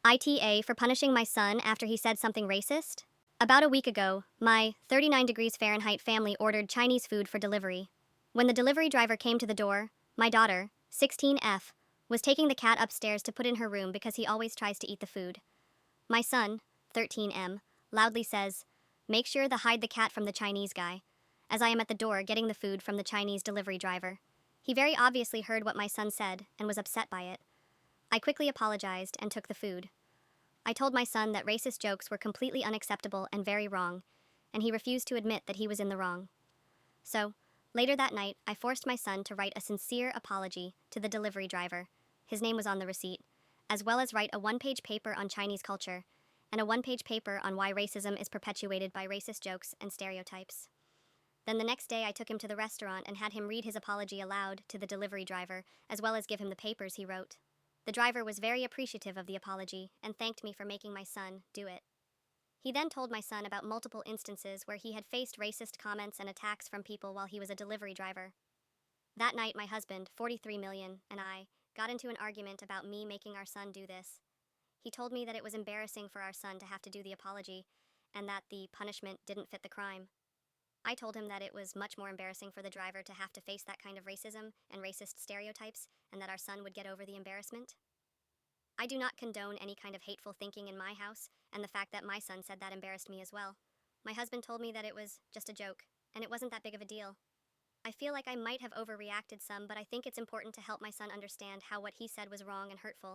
ITA for punishing my son after he said something racist? About a week ago, my 39 degrees Fahrenheit family ordered Chinese food for delivery. When the delivery driver came to the door, my daughter, 16F, was taking the cat upstairs to put in her room because he always tries to eat the food. My son, 13M, loudly says, "Make sure to hide the cat from the Chinese guy," as I am at the door getting the food from the Chinese delivery driver. He very obviously heard what my son said and was upset by it. I quickly apologized and took the food. I told my son that racist jokes were completely unacceptable and very wrong, and he refused to admit that he was in the wrong. So, later that night, I forced my son to write a sincere apology to the delivery driver. His name was on the receipt, as well as write a one-page paper on Chinese culture and a one-page paper on why racism is perpetuated by racist jokes and stereotypes. Then the next day, I took him to the restaurant and had him read his apology aloud to the delivery driver, as well as give him the papers he wrote. The driver was very appreciative of the apology and thanked me for making my son do it. He then told my son about multiple instances where he had faced racist comments and attacks from people while he was a delivery driver. That night, my husband, 43 million, and I got into an argument about me making our son do this. He told me that it was embarrassing for our son to have to do the apology and that the punishment didn't fit the crime. I told him that it was much more embarrassing for the driver to have to face that kind of racism and racist stereotypes and that our son would get over the embarrassment. I do not condone any kind of hateful thinking in my house, and the fact that my son said that embarrassed me as well. My husband told me that it was just a joke, and it wasn't that big of a deal. I feel like I might have overreacted some, but I think it's important to help my son understand how what he said was wrong and hurtful.